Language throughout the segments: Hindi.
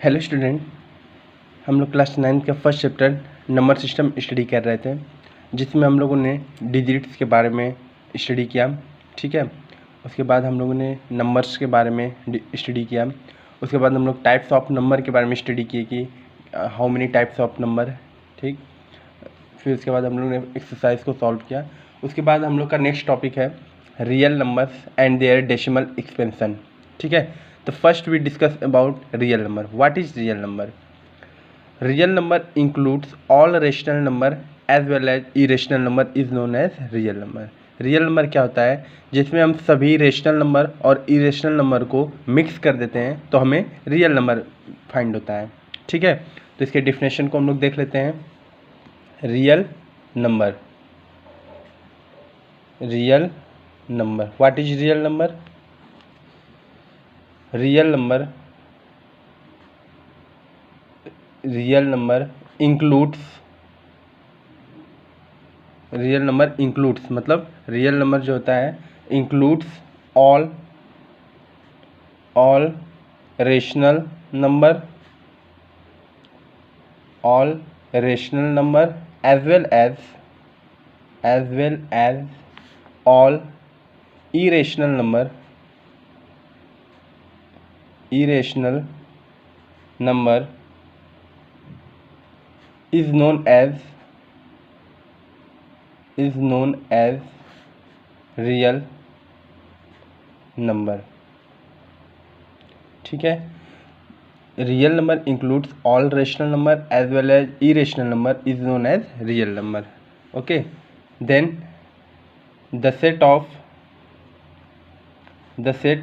हेलो स्टूडेंट, हम लोग क्लास 9 का first chapter number system study कर रहे थे, जिसमें हम लोगों ने डिजिट्स के बारे में स्टडी किया। ठीक है, उसके बाद हम लोगों ने नंबर्स के बारे में स्टडी किया। उसके बाद हम लोग टाइप्स ऑफ नंबर के बारे में स्टडी किए कि how many types of number. ठीक, फिर उसके बाद हम लोग ने एक्सरसाइज को सॉल्व किया। उसके बाद हम लोग का नेक्स्ट टॉपिक है real numbers and their decimal expansion. ठीक है, तो first we discuss about real number. What is real number? Real number includes all rational number as well as irrational number is known as real number. Real number क्या होता है? जिसमें हम सभी रेशनल नंबर और इरेशनल नंबर को मिक्स कर देते हैं तो हमें रियल नंबर फाइंड होता है। ठीक है, तो इसके डिफिनेशन को हम लोग देख लेते हैं। Real number, real number, what is real number? Real number, real number includes, real number includes मतलब रियल नंबर जो होता है includes all rational number, all rational number as well as all irrational number, irrational number is known as real number. ठीक है, real number includes all rational number as well as irrational number is known as real number. Okay, then the set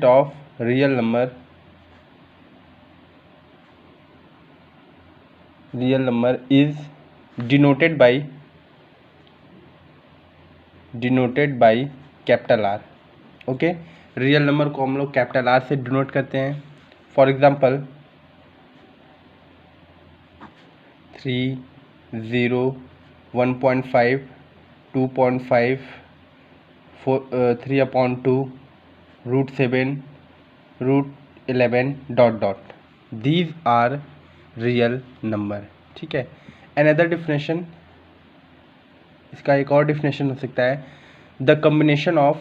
of real number is denoted by capital R. Okay, real number को हम लोग कैपिटल आर से डिनोट करते हैं। For example 3, 0, 1.5, 2.5, 3/2, √7, √11 ... these are real number. ठीक है, अनदर डिफिनेशन, इसका एक और डिफिनेशन हो सकता है the combination of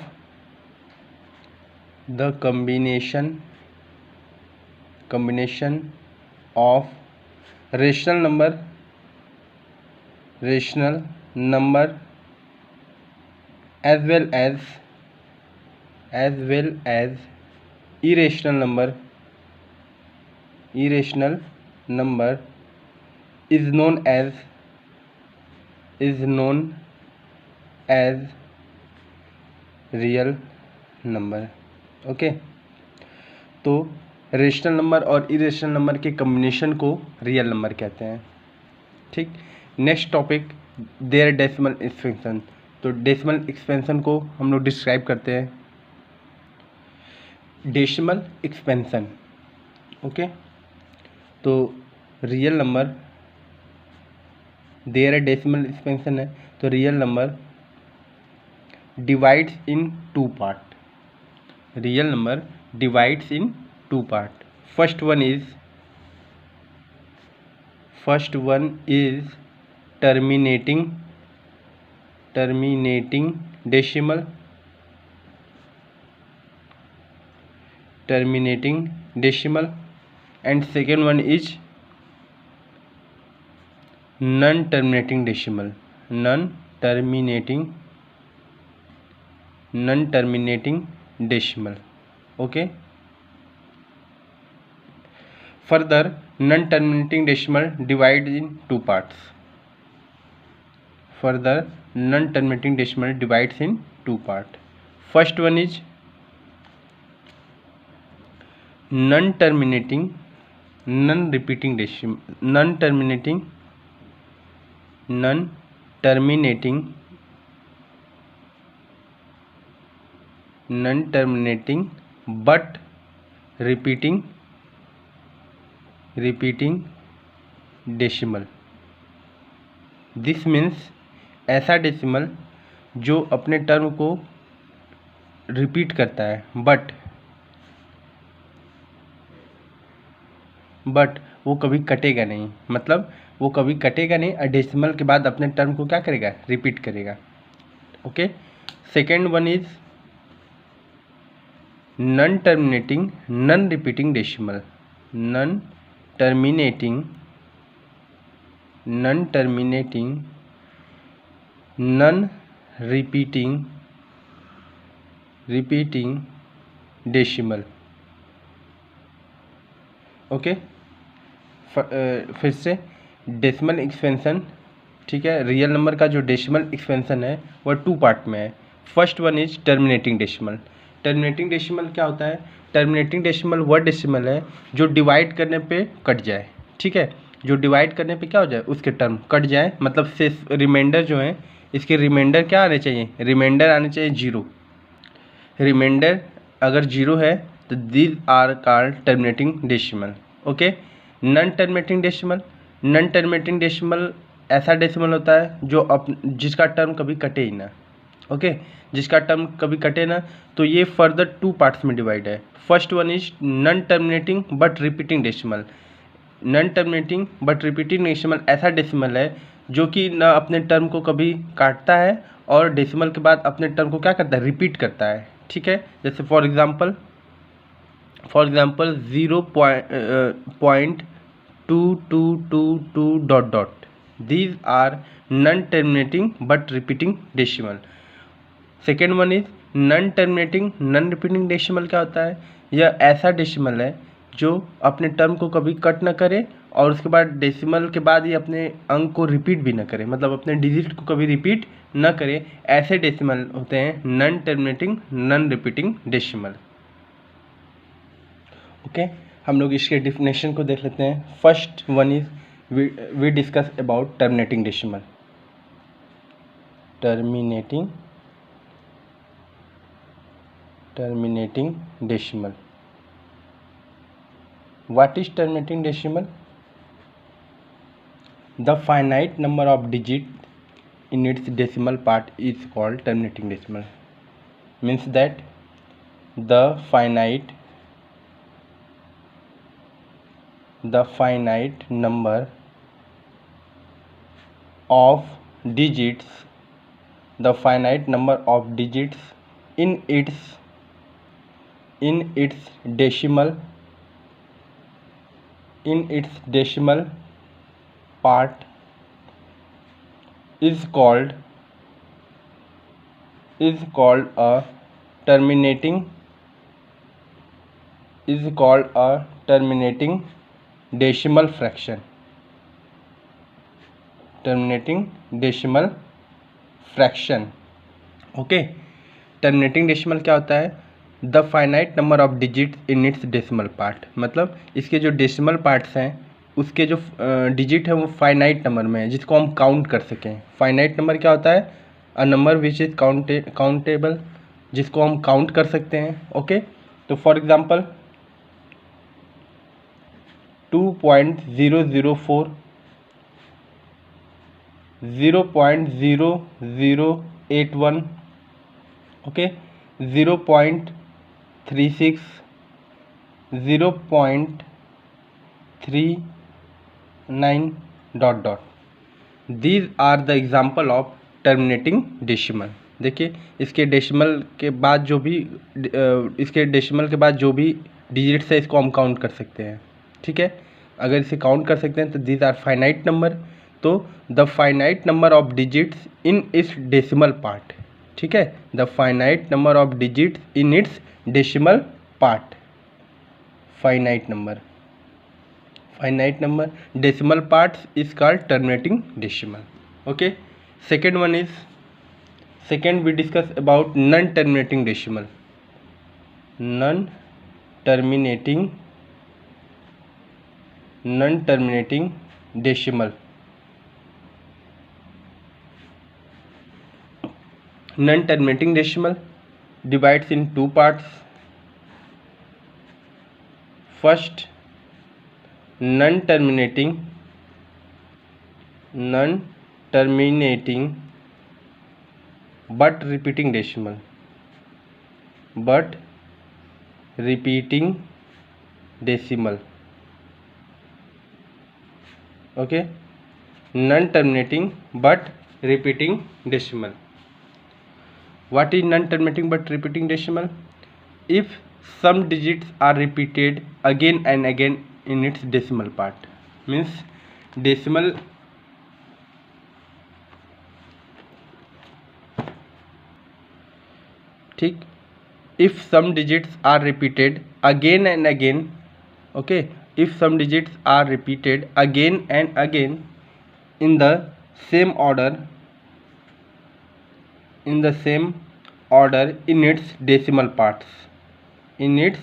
rational number as well as irrational number is known as real number. Okay, तो रेशनल नंबर और इरेशनल नंबर के कम्बिनेशन को रियल नंबर कहते हैं। ठीक, next topic their decimal expansion. तो डेसिमल एक्सपेंशन को हम लोग डिस्क्राइब करते हैं। डेसिमल एक्सपेंशन, ओके, तो real number their decimal expansion है, तो real number divides in two part. Real number divides in two part. First one is terminating decimal, and second one is non terminating decimal. Okay, further non-terminating decimal divides in two parts. First one is non-terminating but repeating decimal. This means ऐसा डेसिमल जो अपने टर्म को रिपीट करता है बट बट वो कभी कटेगा नहीं, मतलब वो कभी कटेगा नहीं और डेसिमल के बाद अपने टर्म को क्या करेगा, रिपीट करेगा। Okay, second one is non terminating non repeating decimal. Non terminating non repeating decimal. Okay, फिर से डेसिमल एक्सपेंशन, ठीक है। रियल नंबर का जो डेसिमल एक्सपेंशन है वह 2 पार्ट में है। First one is terminating decimal. Terminating decimal क्या होता है? टर्मिनेटिंग डेसिमल वह डेसिमल है जो डिवाइड करने पे कट जाए, ठीक है। जो डिवाइड करने पे क्या हो जाए, उसके टर्म कट जाए, मतलब से रिमाइंडर जो है इसके रिमाइंडर क्या आने चाहिए, रिमाइंडर आने चाहिए 0। रिमाइंडर अगर 0 है तो these are called terminating decimal. Okay, non terminating decimal. Non terminating decimal ऐसा डेसिमल होता है जो जिसका टर्म कभी कटे ही ना। ओके, जिसका टर्म कभी कटे ना, तो ये फर्दर 2 पार्ट्स में डिवाइड है। First one is non terminating but repeating decimal. Non terminating but repeating decimal ऐसा डेसिमल है जो कि न अपने टर्म को कभी काटता है और डेसिमल के बाद अपने टर्म को क्या करता है, रिपीट करता है, ठीक है। जैसे for example 0.2222 dot dot, these are non terminating but repeating decimal. Second one is non terminating non repeating decimal. क्या होता है? यह ऐसा डेसिमल है जो अपने टर्म को कभी कट ना करे और उसके बाद डेसिमल के बाद ये अपने अंक को रिपीट भी ना करे, मतलब अपने डिजिट को कभी रिपीट ना करे। ऐसे डेसिमल होते हैं non terminating non repeating decimal. Okay, हम लोग इसके डिफिनेशन को देख लेते हैं। First one is we discuss about terminating decimal. Terminating decimal. What is terminating decimal? The finite number of digits in its decimal part is called terminating decimal. Means that the finite number of digits in its decimal part is called a terminating decimal fraction. Okay, terminating decimal क्या होता है? The finite number of digit in its decimal part, मतलब इसके जो डेसिमल पार्ट्स हैं उसके जो डिजिट है वो फाइनाइट नंबर में है जिसको हम काउंट कर सकें। फाइनाइट नंबर क्या होता है? A number which is countable, जिसको हम काउंट कर सकते हैं। ओके, तो for example 2.004, 0.0081, okay, 0.36, 0.39 dot dot. These are the example of terminating decimal. देखिए इसके डेसिमल के बाद जो भी डिजिट्स है इसको हम काउंट कर सकते हैं, ठीक है। अगर इसे काउंट कर सकते हैं तो दीज आर फाइनाइट नंबर। तो the finite number of digits in its decimal part, ठीक है। The finite number of digits in its decimal part, finite number decimal parts is called terminating decimal. Okay, second we discuss about non terminating decimal. Non terminating decimal. Non terminating decimal divides in 2 parts. First, non-terminating but repeating decimal. okay, non-terminating but repeating decimal. What is non-terminating but repeating decimal? If some digits are repeated again and again in its decimal part, means decimal ठीक. If some digits are repeated again and again, okay, if some digits are repeated again and again in the same order, in its decimal parts, in its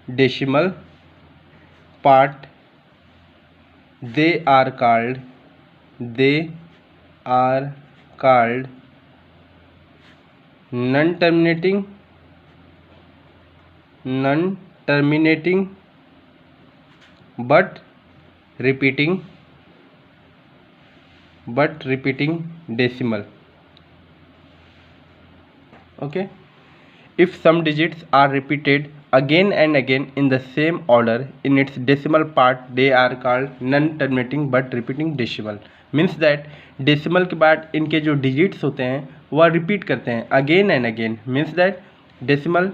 decimal part, they are called non-terminating but repeating decimal. Okay, if some digits are repeated again and again in the same order in its decimal part, they are called non-terminating but repeating decimal. Means that decimal के बाद इनके जो डिजिट्स होते हैं वह रिपीट करते हैं again and again. Means that decimal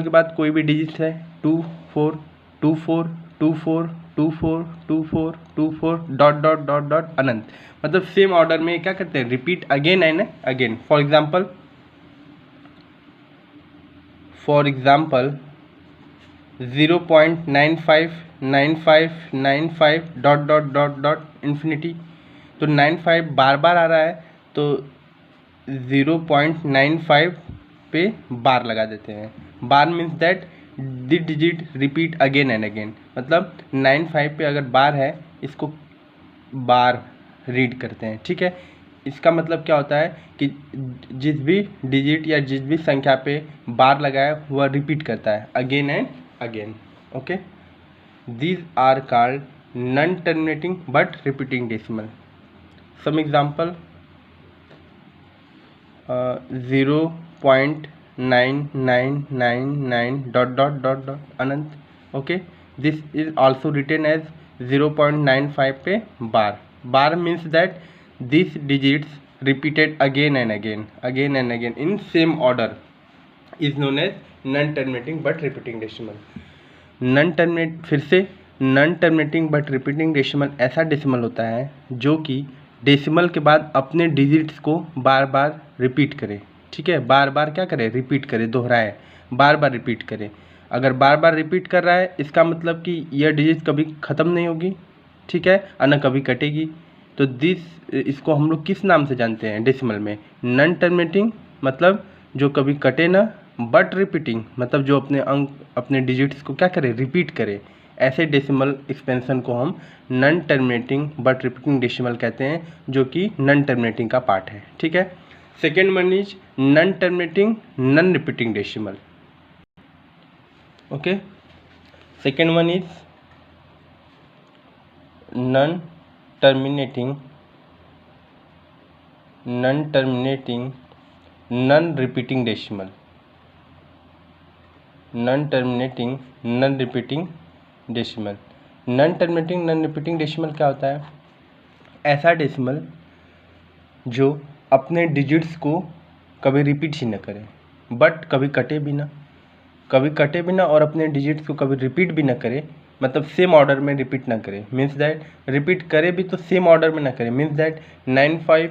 के बाद कोई भी डिजिट है 2 4 2 4 2 4 2 4 2 4 2 4 डॉट डॉट डॉट डॉट अनंत, मतलब सेम ऑर्डर में क्या करते हैं, repeat again and again. For example 0.959595 dot dot dot dot infinity. तो 95 बार बार आ रहा है तो 0.95 पे बार लगा देते हैं. बार means that the digit repeat again and again, मतलब 95 पे अगर बार है इसको बार रीड करते हैं. ठीक है, इसका मतलब क्या होता है कि जिस भी डिजिट या जिस भी संख्या पे बार लगाए वह रिपीट करता है again and again. Okay, these are called non terminating but repeating decimal. Some example 0.9999 dot dot dot dot अनंत. Okay, this is also written as 0.95 पे bar means that these digits repeated again and again in same order is known as non-terminating but repeating decimal. फिर से non terminating but repeating decimal ऐसा डेसिमल होता है जो कि डेसिमल के बाद अपने डिजिट्स को बार बार रिपीट करे. ठीक है, बार बार क्या करे, रिपीट करे, दोहराए, बार बार रिपीट करे. अगर बार बार रिपीट कर रहा है इसका मतलब कि यह डिजिट कभी ख़त्म नहीं होगी. ठीक है, और न कभी कटेगी. तो इसको हम लोग किस नाम से जानते हैं डेसिमल में? नॉन टर्मिनेटिंग मतलब जो कभी कटे ना, बट रिपीटिंग मतलब जो अपने अंक अपने डिजिट्स को क्या करे, रिपीट करे. ऐसे डेसिमल एक्सपेंशन को हम non terminating but repeating decimal कहते हैं, जो कि नॉन टर्मिनेटिंग का पार्ट है. ठीक है, second one is non terminating non repeating decimal. Okay, second one is non terminating non repeating decimal. Non terminating non repeating decimal. Non terminating non repeating decimal क्या होता है? ऐसा डेसिमल जो अपने डिजिट्स को कभी रिपीट ही न करे, बट कभी कटे भी ना और अपने डिजिट्स को कभी रिपीट भी न करे, मतलब सेम ऑर्डर में रिपीट ना करे. मीन्स दैट रिपीट करे भी तो सेम ऑर्डर में ना करे. मीन्स दैट 95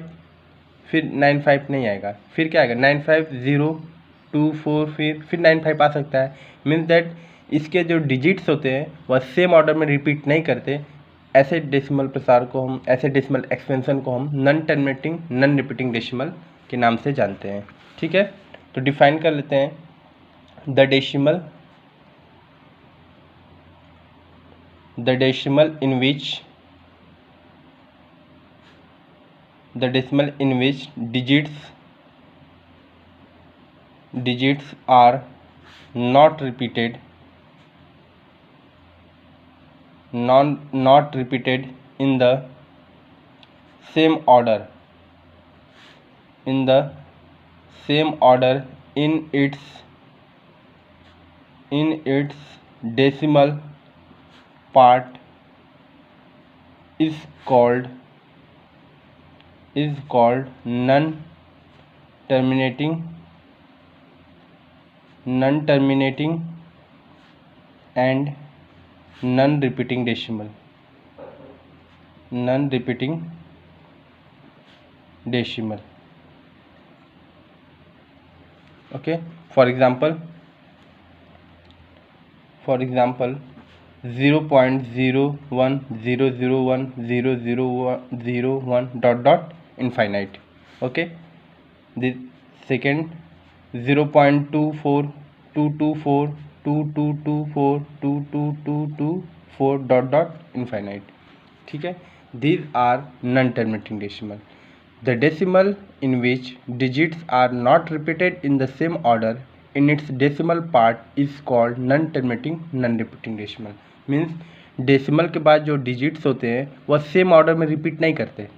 फिर 95 नहीं आएगा, फिर क्या आएगा 95 0 2 4 फिर 95 आ सकता है. मीन्स दैट इसके जो डिजिट्स होते हैं वह सेम ऑर्डर में रिपीट नहीं करते. ऐसे डेसिमल प्रसार को हम, ऐसे डेसिमल एक्सपेंशन को हम non terminating non repeating decimal के नाम से जानते हैं. ठीक है, तो डिफाइन कर लेते हैं. The decimal in which digits are not repeated in the same order in its decimal part is called non-terminating and non-repeating decimal. Okay, for example 0.01001001 dot infinite. Okay, the second 0.24224 dot infinite. ठीक है, these are non-terminating decimal. The decimal in which digits are not repeated in the same order in its decimal part is called non-terminating non-repeating decimal. Means decimal के बाद जो डिजिट्स होते हैं वह सेम ऑर्डर में रिपीट नहीं करते,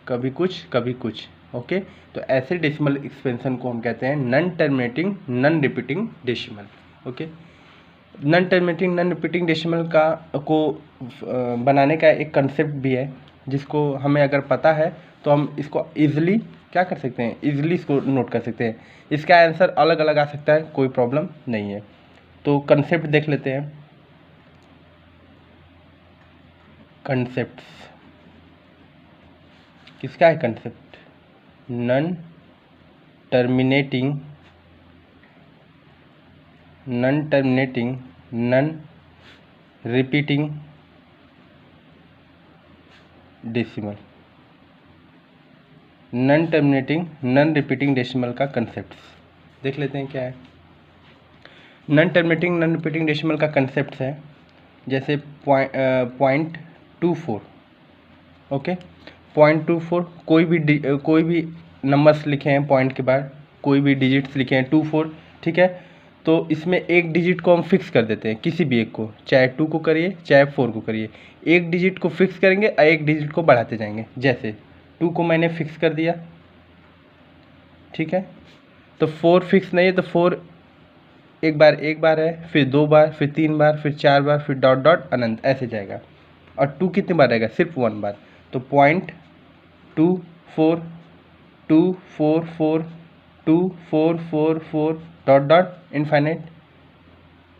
कभी कुछ कभी कुछ. ओके, तो ऐसे डेसिमल एक्सपेंशन को हम कहते हैं non terminating non repeating decimal. Okay, non terminating non repeating decimal को बनाने का एक कंसेप्ट भी है, जिसको हमें अगर पता है तो हम इसको ईजिली क्या कर सकते हैं, ईजिली इसको नोट कर सकते हैं. इसका आंसर अलग अलग आ सकता है, कोई प्रॉब्लम नहीं है. तो कंसेप्ट देख लेते हैं. कंसेप्ट्स किसका है concept? Non terminating non repeating decimal. Non terminating non repeating decimal का कंसेप्ट देख लेते हैं क्या है. Non terminating non repeating decimal का कंसेप्ट है जैसे 0.24. ओके, 0.24 कोई भी नंबर्स लिखे हैं पॉइंट के बाद, कोई भी डिजिट्स लिखे हैं 24. ठीक है, तो इसमें एक डिजिट को हम फिक्स कर देते हैं, किसी भी एक को, चाहे 2 को करिए चाहे 4 को करिए, एक डिजिट को फिक्स करेंगे और एक डिजिट को बढ़ाते जाएंगे. जैसे 2 को मैंने फिक्स कर दिया, ठीक है, तो 4 फिक्स नहीं है, तो 4 एक बार है, फिर 2 बार, फिर 3 बार, फिर 4 बार, फिर डॉट डॉट अनंत ऐसे जाएगा. और 2 कितनी बार रहेगा? सिर्फ 1 बार. तो 0.24424 dot dot infinite.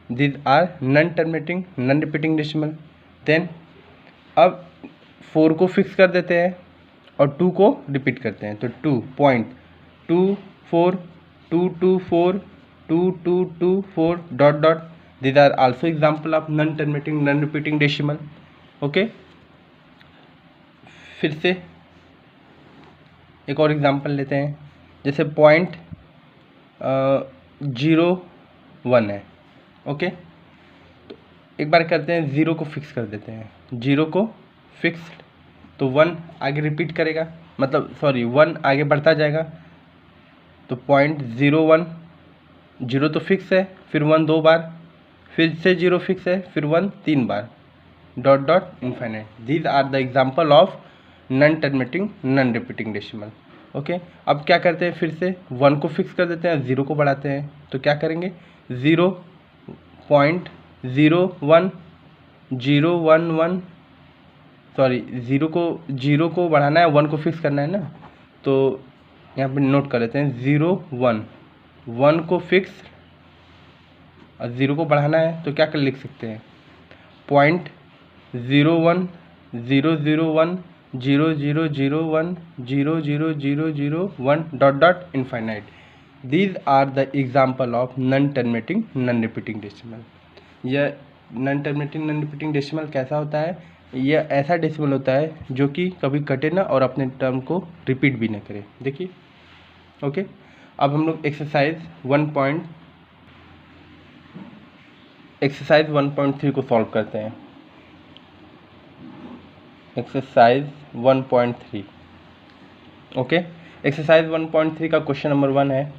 These are non-terminating non-repeating decimal. Then अब 4 को फिक्स कर देते हैं और 2 को रिपीट करते हैं, तो 2.24224 dot dot. These are also example of non-terminating non-repeating decimal. Okay, फिर से एक और एग्जांपल लेते हैं. जैसे 0.01 है. ओके, तो एक बार करते हैं, 0 को फिक्स कर देते हैं, 0 को फिक्स, तो 1 आगे रिपीट करेगा, मतलब 1 आगे बढ़ता जाएगा. तो 0.01, 0 तो फिक्स है, फिर 1 2 बार, फिर से 0 फिक्स है, फिर 1 3 बार, dot dot infinite. These are the example of non terminating non repeating decimal. Okay, अब क्या करते हैं, फिर से 1 को फिक्स कर देते हैं, 0 को बढ़ाते हैं. तो क्या करेंगे, 0.01011 0 को बढ़ाना है, 1 को फिक्स करना है ना, तो यहाँ पे नोट कर लेते हैं 1 को फिक्स और 0 को बढ़ाना है, तो क्या कर लिख सकते हैं, 0.010010001000001 dot dot infinite. These are the example of non-terminating non-repeating decimal. यह non-terminating non-repeating decimal कैसा होता है? यह ऐसा डेसिमल होता है जो कि कभी कटे ना और अपने टर्म को रिपीट भी ना करे. देखिए, ओके, अब हम लोग एक्सरसाइज 1.3 को सॉल्व करते हैं. एक्सरसाइज 1.3. ओके, एक्सरसाइज 1.3 का क्वेश्चन नंबर 1 है,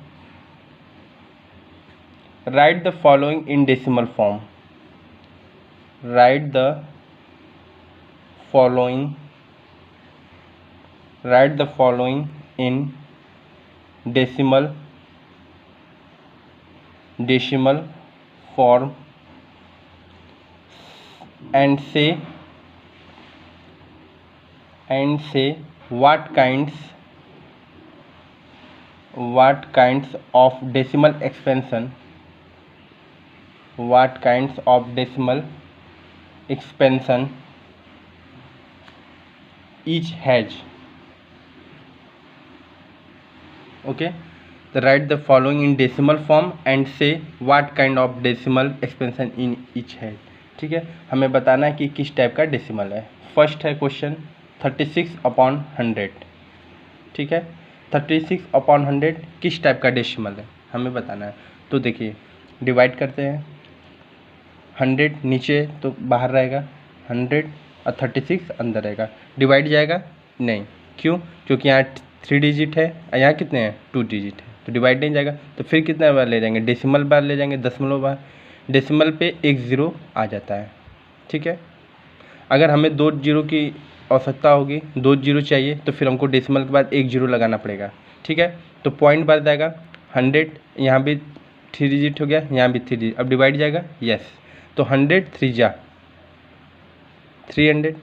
right the following in decimal form. Right the following in decimal form and say and say what kinds of decimal expansion each has. Okay, so write the following in decimal form and say what kind of decimal expansion in each has. ठीक है, हमें बताना है कि किस टाइप का डेसिमल है. फर्स्ट है क्वेश्चन 36/100. ठीक है, 36/100 किस टाइप का डेसिमल है हमें बताना है. तो देखिए डिवाइड करते हैं. 100 नीचे तो बाहर रहेगा, 100 और 36 अंदर रहेगा. डिवाइड जाएगा नहीं, क्यों? क्योंकि यहाँ 3 डिजिट है और यहाँ कितने हैं 2 डिजिट है, तो डिवाइड नहीं जाएगा. तो फिर कितना बार ले जाएंगे, डेसिमल बार ले जाएंगे, दशमलव बार. डेसिमल पे एक ज़ीरो आ जाता है. ठीक है, अगर हमें 2 जीरो की आवश्यकता होगी, 2 जीरो चाहिए, तो फिर हमको डेसिमल के बाद एक जीरो लगाना पड़ेगा. ठीक है, तो पॉइंट बढ़ जाएगा. 100 यहाँ भी 3 डिजिट हो गया, यहाँ भी 3 डिजिट. अब डिवाइड जाएगा, यस. तो 100 3 जा 300.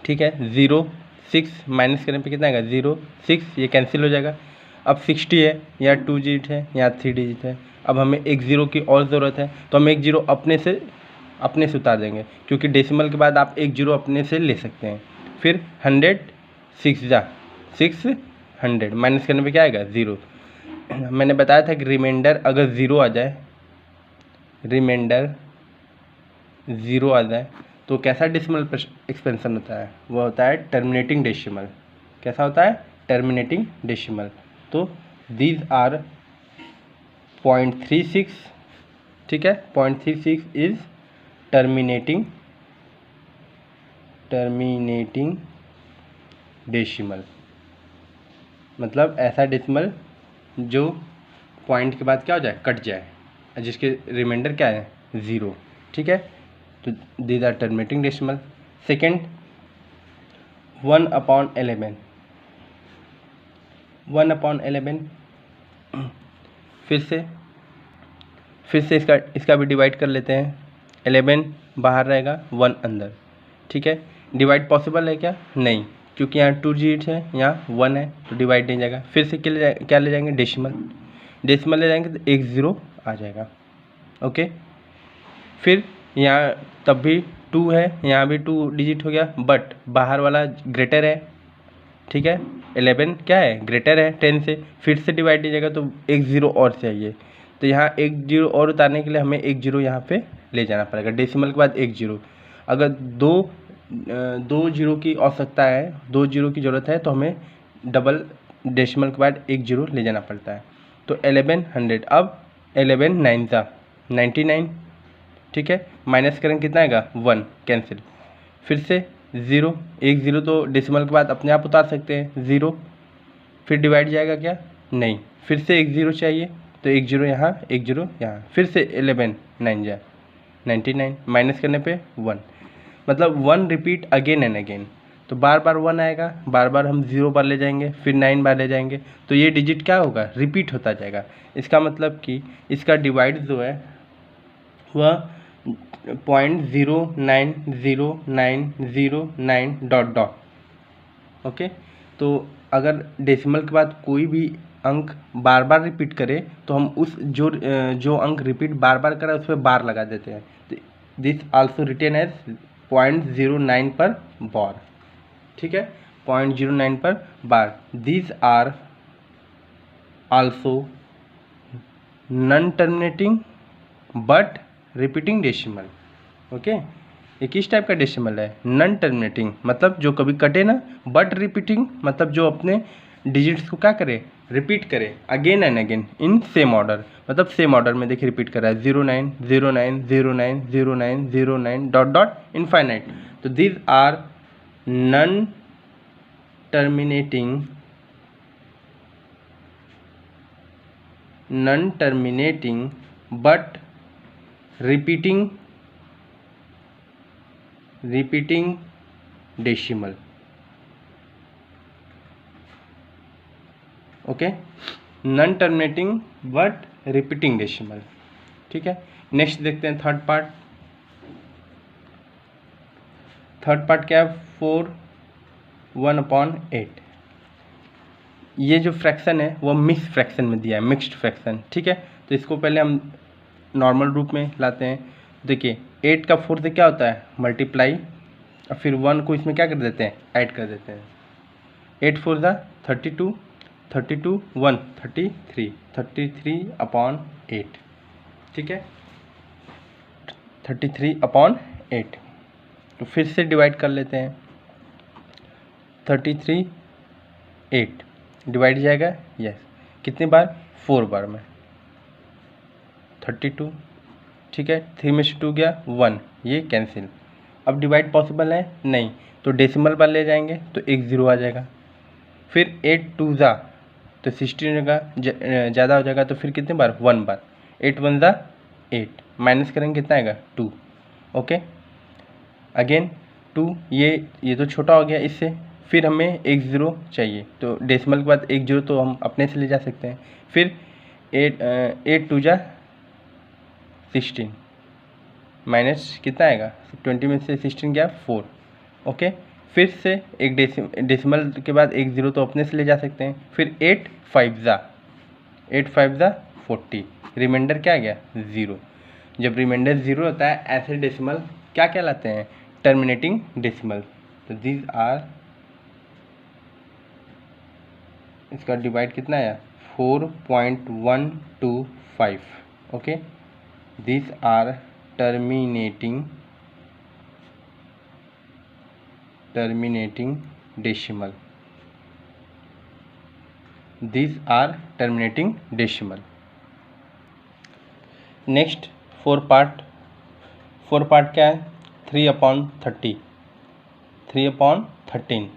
ठीक है, 0 6 माइनस करने पे कितना आएगा 0 6, ये कैंसिल हो जाएगा. अब 60 है, यहाँ 2 डिजिट है, यहाँ 3 डिजिट है. अब हमें एक ज़ीरो की और ज़रूरत है, तो हम एक जीरो अपने से उतार देंगे, क्योंकि डेसिमल के बाद आप एक जीरो अपने से ले सकते हैं. फिर 100 6 जा 600 माइनस करने पे क्या आएगा 0. मैंने बताया था कि रिमाइंडर अगर ज़ीरो आ जाए, तो कैसा डेसिमल एक्सपेंशन होता है, वो होता है टर्मिनेटिंग डेसिमल. कैसा होता है, टर्मिनेटिंग डेसिमल. तो दीज आर 0.36. ठीक है, 0.36 इज टर्मिनेटिंग डेसिमल. मतलब ऐसा डेसिमल जो पॉइंट के बाद क्या हो जाए, कट जाए, जिसके रिमाइंडर क्या है 0. ठीक है, तो these are terminating decimal. Second 1/11. 1/11 फिर से इसका भी डिवाइड कर लेते हैं. 11 बाहर रहेगा, 1 अंदर. ठीक है, डिवाइड पॉसिबल है क्या, नहीं, क्योंकि यहाँ 2 डिजिट है, यहाँ 1 है, तो डिवाइड नहीं जाएगा. फिर से क्या ले जाएंगे, डेसिमल ले जाएंगे, तो एक ज़ीरो आ जाएगा. ओके, फिर यहाँ तब भी 2 है, यहाँ भी 2 डिजिट हो गया, बट बाहर वाला ग्रेटर है. ठीक है, 11 क्या है, ग्रेटर है 10 से. फिर से डिवाइड नहीं जाएगा, तो एक ज़ीरो और चाहिए. तो यहाँ एक जीरो और उतारने के लिए हमें एक जीरो यहाँ पे ले जाना पड़ेगा. डेसिमल के बाद एक जीरो. अगर दो जीरो की आवश्यकता है, 2 जीरो की ज़रूरत है, तो हमें डबल डेसिमल के बाद एक जीरो ले जाना पड़ता है. तो 1100. अब 11 9 जा 99. ठीक है, माइनस करेंगे कितना आएगा 1, कैंसिल. फिर से ज़ीरो, एक ज़ीरो तो डेसिमल के बाद अपने आप उतार सकते हैं 0. फिर डिवाइड जाएगा क्या, नहीं. फिर से एक ज़ीरो चाहिए, तो एक जीरो यहाँ, एक जीरो यहाँ. फिर से 11 9 जा 99, माइनस करने पे 1. मतलब 1 रिपीट अगेन एंड अगेन. तो बार बार 1 आएगा, बार बार हम 0 बार ले जाएंगे, फिर 9 बार ले जाएंगे, तो ये डिजिट क्या होगा, रिपीट होता जाएगा. इसका मतलब कि इसका डिवाइड जो है वह 0.09009 डॉट. ओके, तो अगर डेसिमल के बाद कोई भी अंक बार बार रिपीट करे, तो हम उस जो अंक रिपीट बार बार करे उस पर बार लगा देते हैं. दिस आल्सो रिटेन एज 0.09 पर बार. ठीक है, 0.09 पर bar. These are also non terminating but repeating decimal. Okay, ये किस टाइप का डेसिमल है, नॉन टर्मिनेटिंग, मतलब जो कभी कटे ना, बट रिपीटिंग मतलब जो अपने डिजिट्स को क्या करे, रिपीट करे again and again in same order. मतलब सेम ऑर्डर में देखिए रिपीट कर रहा है 09 09 09 09 09 डॉट डॉट इनफाइनाइट. तो these are non terminating but repeating decimal. Okay, non terminating but repeating decimal. ठीक है, नेक्स्ट देखते हैं थर्ड पार्ट. क्या है, 1/8। ये जो फ्रैक्शन है वो मिक्स फ्रैक्शन में दिया है, मिक्स्ड फ्रैक्शन, ठीक है। तो इसको पहले हम नॉर्मल रूप में लाते हैं। देखिए 8 का 4 से क्या होता है, मल्टीप्लाई, और फिर 1 को इसमें क्या कर देते हैं, ऐड कर देते हैं। 8 4 ज़ा 32, 32 1 33, 33/8, ठीक है, 33/8। तो फिर से डिवाइड कर लेते हैं। 33 8 डिवाइड जाएगा, यस, कितनी बार, 4 बार में। 32, ठीक है, 3 में से 2 गया 1, ये कैंसिल। अब डिवाइड पॉसिबल है नहीं, तो डेसिमल बार ले जाएंगे तो एक ज़ीरो आ जाएगा। फिर 8 2 ज़ा तो 16 का ज़्यादा हो जाएगा, तो फिर कितनी बार, 1 बार। 8 1 ज़ा 8, माइनस करेंगे कितना आएगा, 2, ओके। अगेन 2, ये तो छोटा हो गया इससे। फिर हमें एक ज़ीरो चाहिए, तो डेसिमल के बाद एक ज़ीरो तो हम अपने से ले जा सकते हैं। फिर 8 2 ज़ा 16, माइनस कितना आएगा, 20 में से 16 गया 4, ओके। फिर से एक डेसिमल के बाद एक ज़ीरो तो अपने से ले जा सकते हैं। फिर 8 5 ज़ा 40, रिमाइंडर क्या आ गया, 0। जब रिमाइंडर 0 होता है ऐसे डेसिमल क्या कहलाते हैं, टर्मिनेटिंग डेसिमल। तो दीज आर, इसका डिवाइड कितना आया, 4.125, okay. These are terminating decimal, these are terminating decimal। Next 4 part क्या है, 3/30, 3/13,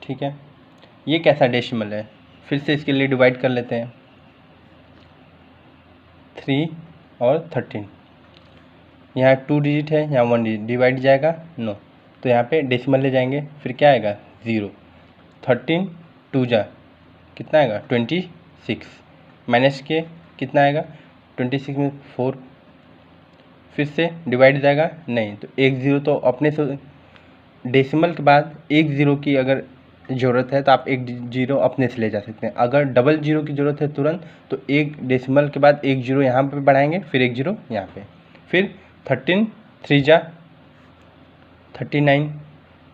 ठीक है। ये कैसा डेसिमल है, फिर से इसके लिए डिवाइड कर लेते हैं। 3 और 13, यहाँ 2 डिजिट है, यहाँ 1 डिजिट, डिवाइड जाएगा नो, तो यहाँ पे डेसिमल ले जाएंगे, फिर क्या आएगा, 0। 13 2 जा कितना आएगा, 26, माइनस के कितना आएगा, 26 में 4, फिर से डिवाइड जाएगा नहीं, तो एक ज़ीरो तो अपने से, डेसिमल के बाद एक ज़ीरो की अगर ज़रूरत है तो आप एक ज़ीरो अपने से ले जा सकते हैं। अगर डबल ज़ीरो की ज़रूरत है तुरंत, तो एक डेसिमल के बाद एक ज़ीरो यहाँ पे बढ़ाएंगे, फिर एक ज़ीरो यहाँ पे। फिर 13 3 जा 39,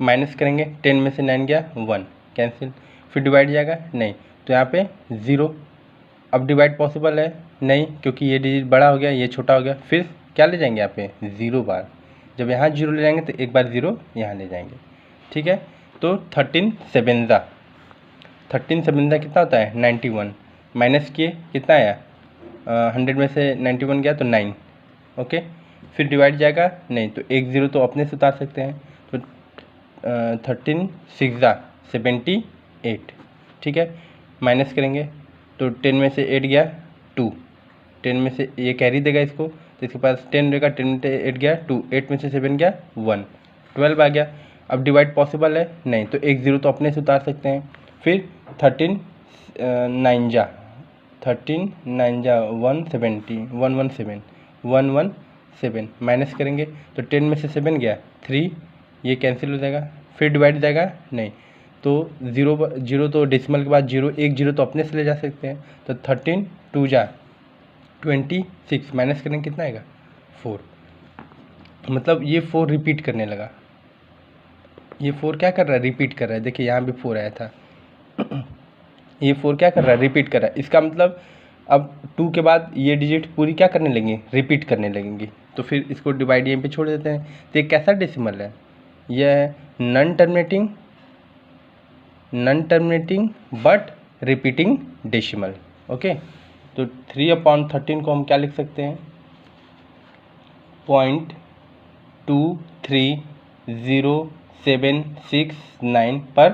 माइनस करेंगे, 10 में से 9 गया 1, कैंसिल। फिर डिवाइड जाएगा नहीं, तो यहाँ पे 0। अब डिवाइड पॉसिबल है नहीं, क्योंकि ये डिजिट बड़ा हो गया, ये छोटा हो गया। फिर क्या ले जाएंगे यहाँ पे, 0 बार। जब यहाँ 0 ले जाएंगे तो एक बार 0 यहाँ ले जाएंगे, ठीक है। तो 13 7 ज़ा कितना होता है, 91, माइनस किए कितना आया, 100 में से 91 गया तो 9, ओके। फिर डिवाइड जाएगा नहीं, तो एक ज़ीरो तो अपने से उतार सकते हैं, तो 13 6 ज़ा 78, ठीक है। माइनस करेंगे तो 10 में से 8 गया 2, 10 में से ये कैरी देगा इसको, तो इसके पास 10 रहेगा, 10 में से 8 गया 2, 8 में से 7 गया 1, 12 आ गया। अब डिवाइड पॉसिबल है नहीं, तो एक ज़ीरो तो अपने से उतार सकते हैं। फिर 13 9 जा 117, माइनस करेंगे तो 10 में से 7 गया 3, ये कैंसिल हो जाएगा। फिर डिवाइड जाएगा नहीं, तो जीरो तो डेसिमल के बाद जीरो, एक जीरो तो अपने से ले जा सकते हैं, तो 13 2 जा 26, माइनस करेंगे कितना आएगा, 4। मतलब ये 4 रिपीट करने लगा, ये 4 क्या कर रहा है, रिपीट कर रहा है। देखिए यहाँ भी 4 आया था, ये 4 क्या कर रहा है, रिपीट कर रहा है। इसका मतलब अब 2 के बाद ये डिजिट पूरी क्या करने लगेंगी, रिपीट करने लगेंगी। तो फिर इसको डिवाइड यहीं पे छोड़ देते हैं। तो ये कैसा डेसिमल है, यह है non terminating but repeating decimal, okay. तो 3/13 को हम क्या लिख सकते हैं, 0.23069 पर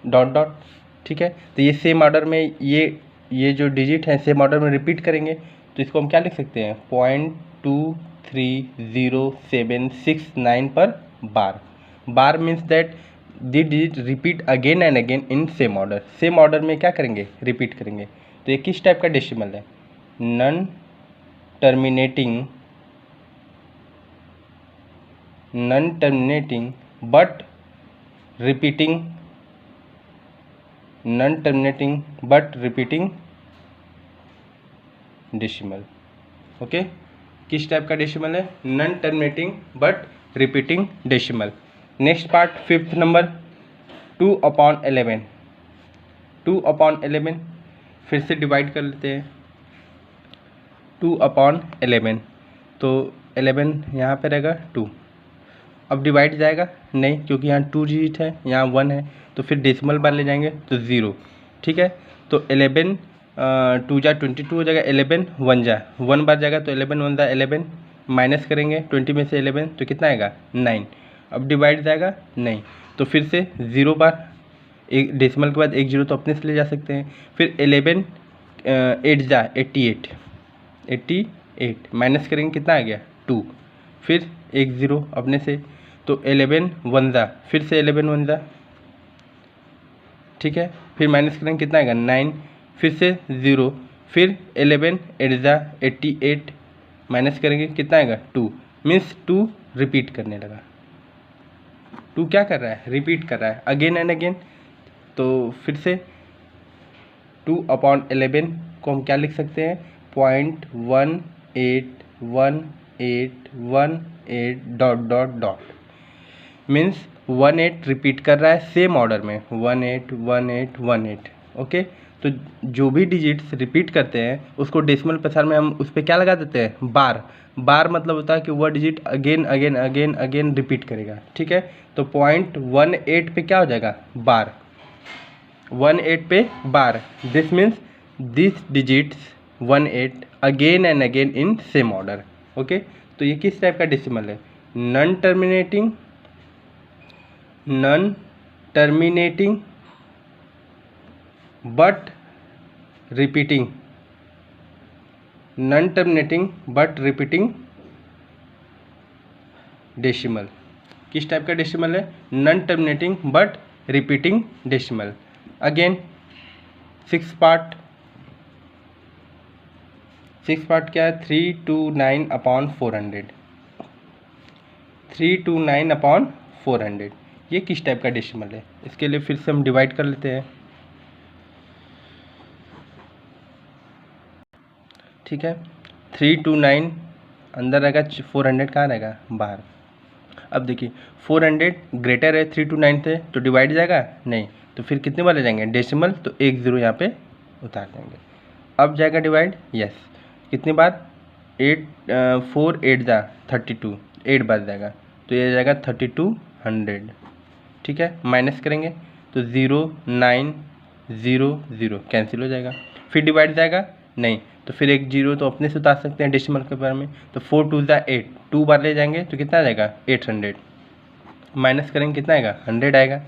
डॉट, ठीक है। तो ये सेम ऑर्डर में ये जो डिजिट है सेम ऑर्डर में रिपीट करेंगे, तो इसको हम क्या लिख सकते हैं, 0.23069 पर बार means that the digit repeat again and again in same order. Same order में क्या करेंगे, रिपीट करेंगे। तो ये किस टाइप का डेसिमल है, non terminating but repeating non terminating but repeating decimal. Okay, किस टाइप का डेसिमल है? Non terminating but repeating decimal. Next part 5th number 2/11। 2/11 फिर से डिवाइड कर लेते हैं। 2/11 तो 11 यहाँ पे रहेगा 2। अब डिवाइड जाएगा नहीं, क्योंकि यहाँ 2 डिजिट है, यहाँ 1 है, तो फिर डेसिमल बार ले जाएंगे तो 0। ठीक है, तो 11 2 जा 22 हो जाएगा, 11 1 जा 1 बार जाएगा, तो 11 1 जा 11, माइनस करेंगे 20 में से 11 तो कितना आएगा 9। अब डिवाइड जाएगा नहीं, तो फिर से 0 बार, एक डेसिमल के बाद एक 0 तो अपने से ले जा सकते हैं। फिर 11 8 जा 88 माइनस करेंगे कितना आ गया 2, फिर एक 0 अपने से, तो 11 1 जा, फिर से 11 1 जा, ठीक है, फिर माइनस करेंगे कितना आएगा 9, फिर से 0, फिर 11 8 जा 88 माइनस करेंगे कितना आएगा 2, मीन्स 2 रिपीट करने लगा। 2 क्या कर रहा है? रिपीट कर रहा है अगेन एंड अगेन। तो फिर से 2/11 को हम क्या लिख सकते हैं? 0.181818 ... मीन्स 18 रिपीट कर रहा है सेम ऑर्डर में, 181818। ओके, तो जो भी डिजिट्स रिपीट करते हैं उसको डेसिमल प्रसार में हम उस पर क्या लगा देते हैं? बार। बार मतलब होता है कि वह digit again again again again repeat करेगा। ठीक है, तो 0.18 पे क्या हो जाएगा? बार। 18 पे bar, this means this digits 18 again and again in same order. Okay, तो ये किस टाइप का डेसिमल है? Non terminating but repeating, non terminating but repeating decimal. किस टाइप का डेसिमल है? Non terminating but repeating decimal. Again 6th part क्या है? 329/400। 329/400 ये किस टाइप का डेसिमल है? इसके लिए फिर से हम डिवाइड कर लेते हैं। ठीक है, 329 अंदर रहेगा, 400 कहाँ रहेगा? बाहर। अब देखिए 400 ग्रेटर है 329 से, तो डिवाइड जाएगा नहीं, तो फिर कितने बार ले जाएंगे डेसिमल? तो एक 0 यहाँ पे उतार देंगे। अब जाएगा डिवाइड, यस, कितनी बार? 8 4 8 जा 32, 8 बार जाएगा, तो ये जाएगा 3200। ठीक है, माइनस करेंगे तो 0 9 0 0 कैंसिल हो जाएगा। फिर डिवाइड जाएगा नहीं, तो फिर एक 0 तो अपने से उतार सकते हैं डेसिमल के बारे में, तो 4 2 जा 8, 2 बार ले जाएंगे तो कितना आ जाएगा? 800, माइनस करेंगे कितना आएगा? 100 आएगा।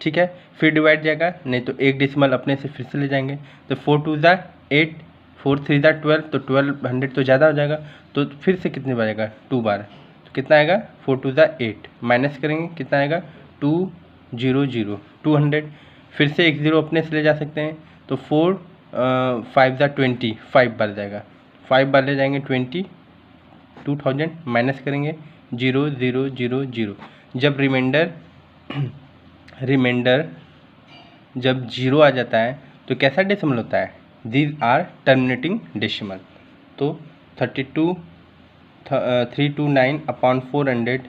ठीक है, फिर डिवाइड जाएगा नहीं, तो एक डेसिमल अपने से फिर से ले जाएंगे, तो 4 2 जा 8, 4 3 जा 12, तो 1200 तो ज़्यादा हो जाएगा, तो फिर से कितने बार आएगा? 2 बार, तो कितना आएगा? 4 2 जा 8, माइनस करेंगे कितना आएगा? 200 200, फिर से एक 0 अपने से ले जा सकते हैं, तो 4 5 जा 20, 5 बार जाएगा, 5 बार ले जाएंगे 2000, माइनस करेंगे 0 0 0 0। जब रिमाइंडर जब 0 आ जाता है तो कैसा डेसिमल होता है? These are terminating decimal. तो 329/400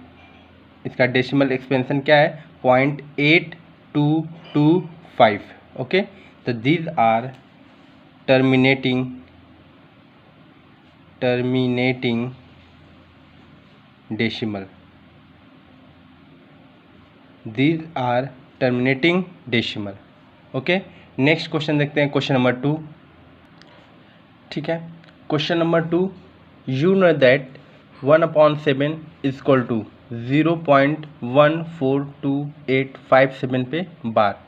इसका डेसिमल एक्सपेंशन क्या है? 0.8225। ओके, तो these are terminating decimal. These are terminating decimal. Okay, next question देखते हैं, क्वेश्चन नंबर 2। ठीक है, question number 2, you know that 1/7 is equal to 0.142857 पे bar.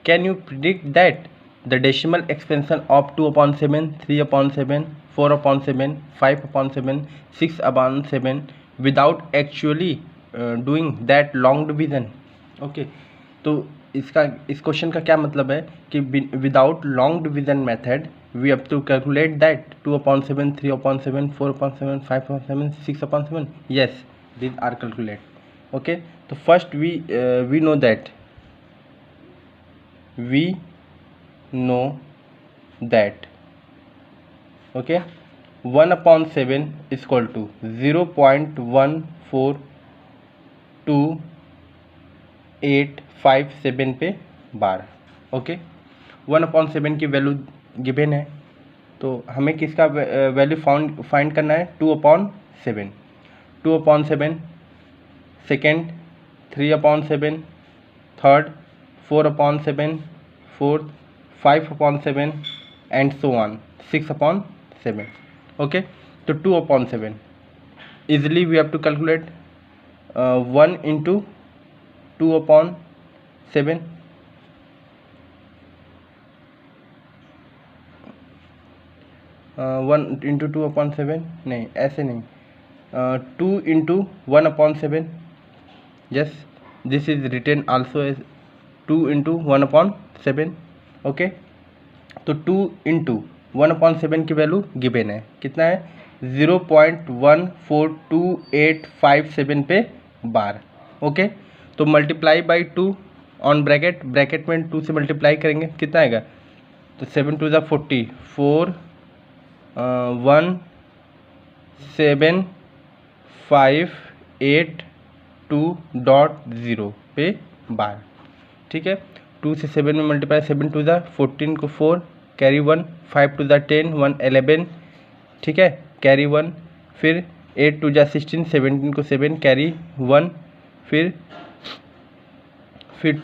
Can you predict that the decimal expansion of 2/7, 3/7, 4/7, 5/7, 6/7 without actually doing that long division. Okay, तो इस क्वेश्चन का क्या मतलब है कि without long division method we have to calculate that 2/7, 3/7, 4/7, 5/7, 6/7। Yes, these are calculate. Okay, so first we know that we know that okay 1/7 equal to 0.142857 पे बार। ओके 1/7 की वैल्यू गिवन है, तो हमें किसका वैल्यू फाइंड करना है 2/7। 2/7 second, 3/7 third, 4/7 fourth, 5/7 and so on 6/7। Okay तो 2/7 easily we have to calculate 1 into 2/7 1 into 2/7 नहीं, ऐसे नहीं, 2 into 1/7 yes this is written also as 2 into 1/7। Okay तो 2 इंटू 1/7 की वैल्यू गिवन है, कितना है 0.142857 पे बार। ओके तो multiply by 2 on bracket, bracket में 2 से मल्टीप्लाई करेंगे, कितना आएगा, तो 7 2 40 4 1 7 5 8 2.0 पे बार। ठीक है 2 से 7 में मल्टीप्लाई, 7 2 14 को 4 कैरी 1, 5 2 10 1 11, ठीक है कैरी 1, फिर 8 2 16 17 को 7 कैरी 1, फिर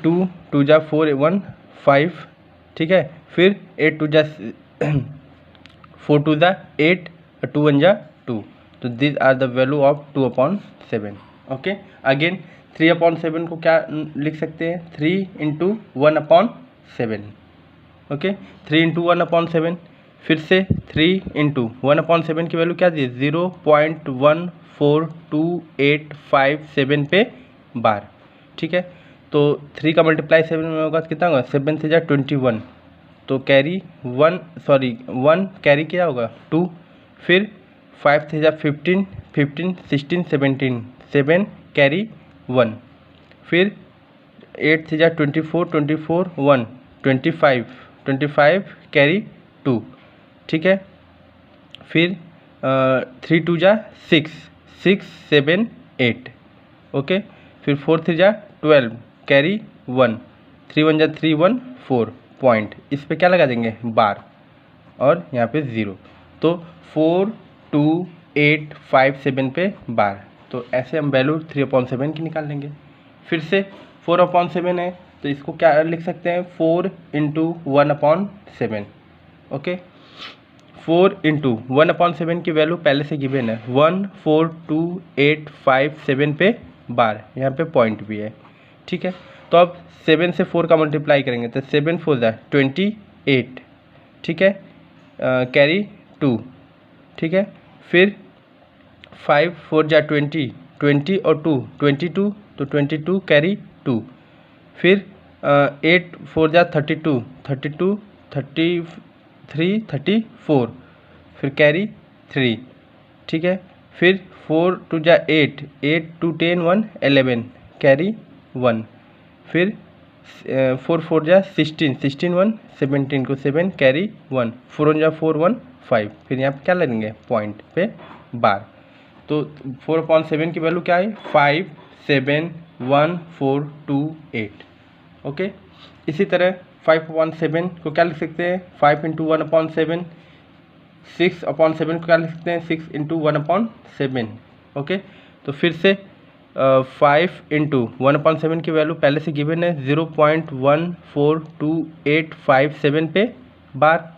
2 2 4 1 5, ठीक है फिर 8 2 4 2 8 2 1 2, तो this are the value of 2/7। Okay again 3/7 को क्या लिख सकते हैं 3 इंटू 1/7। ओके 3 इंटू 1/7, फिर से 3 इंटू 1/7 की वैल्यू क्या दी 0.142857 पे बार। ठीक है तो 3 का मल्टीप्लाई 7 में होगा कितना होगा 7 से 21, तो कैरी 1 कैरी क्या होगा 2, फिर 5 से 15 15 16 17 7 कैरी 1, फिर 8 से 24 24 1 25 कैरी 2, ठीक है फिर 3 2 6 6 7 8, ओके फिर 4 3 12 कैरी 1, 3 1 3 1 4 पॉइंट, इस पे क्या लगा देंगे बार और यहाँ पे 0, तो 42857 पे बार। तो ऐसे हम वैल्यू 3/7 की निकाल लेंगे। फिर से 4/7 है तो इसको क्या लिख सकते हैं 4 इंटू 1/7। ओके 4 इंटू 1/7 की वैल्यू पहले से गिवन है 142,857 पे बार, यहाँ पे पॉइंट भी है। ठीक है तो अब 7 से 4 का मल्टीप्लाई करेंगे तो 7 4 28, ठीक है कैरी 2, ठीक है फिर 5 4 20 20 और 2 22, तो 22 कैरी 2, फिर 8 4 32 32 33 34, फिर कैरी 3, ठीक है फिर 4 2 8 8 2 10 1 11 कैरी 1, फिर 4 4 16 16 1 17 को 7 कैरी 1, 4 1 4 1 5, फिर यहाँ पे क्या लगेंगे पॉइंट पे बार। तो 4/7 की वैल्यू क्या है 571,428। ओके इसी तरह 5/7 को क्या लिख सकते हैं 5 इंटू 1/7, 6/7 को क्या लिख सकते हैं 6 इंटू 1/7। ओके तो फिर से 5 इंटू 1/7 की वैल्यू पहले से गिवन है 0.142857 पे बार।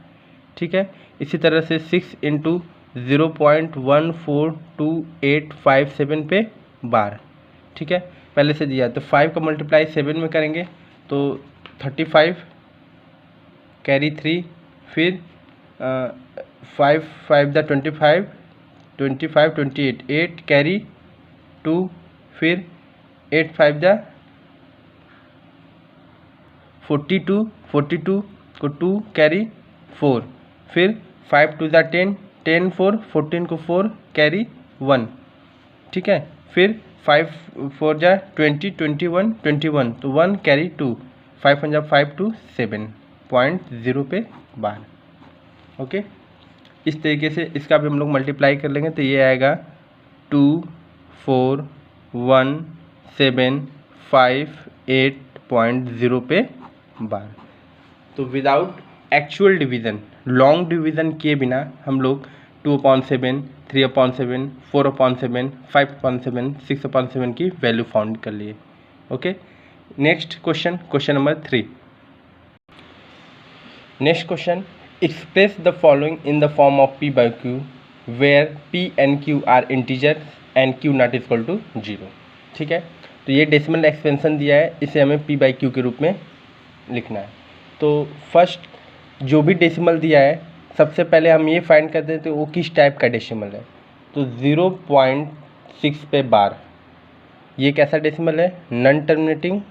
ठीक है इसी तरह से 6 इंटू 0.142857 पे बार। ठीक है पहले से दिया तो 5 का मल्टीप्लाई 7 में करेंगे तो 35 कैरी 3, फिर 5 5 25 25 28 8 कैरी 2, फिर 8 5 42 42 को 2 कैरी 4, फिर 5 2 10 10 4 14 को 4 कैरी 1, ठीक है फिर 5 4 20 21 21, तो 1 कैरी 2, 5 1 5 2 7 0.0 पे बार। ओके, इस तरीके से इसका भी हम लोग मल्टीप्लाई कर लेंगे तो ये आएगा 241758.0 पे बार। तो without actual division, long division किए बिना हम लोग 2/7, 3/7, 4/7, 5/7, 6/7 की वैल्यू फाउंड कर लिए। Okay, next question, question number 3। Next question, express the following in the form of P by Q where P and Q are integer and Q not equal to 0। ठीक है, तो ये डेसिमल एक्सपेंशन दिया है, इसे हमें P by Q के रूप में लिखना है। तो फर्स्ट जो भी डेसिमल दिया है, सबसे पहले हम ये फाइंड करते हैं तो वो किस टाइप का डेसिमल है। तो 0.6 पे बार, ये कैसा डेसिमल है, नॉन टर्मिनेटिंग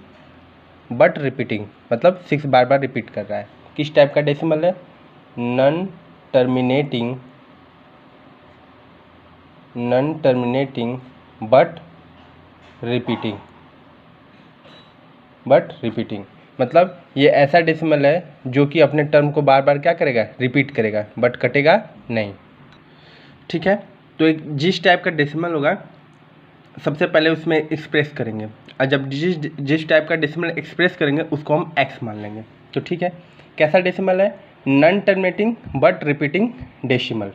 बट रिपीटिंग, मतलब 6 बार बार रिपीट कर रहा है। किस टाइप का डेसिमल है, नॉन टर्मिनेटिंग बट रिपीटिंग, मतलब ये ऐसा डेसिमल है जो कि अपने टर्म को बार बार क्या करेगा, रिपीट करेगा, बट कटेगा नहीं। ठीक है, तो एक जिस टाइप का डेसिमल होगा सबसे पहले उसमें एक्सप्रेस करेंगे, और जब जिस टाइप का डेसिमल एक्सप्रेस करेंगे उसको हम x मान लेंगे। तो ठीक है, कैसा डेसिमल है, non terminating but repeating decimal.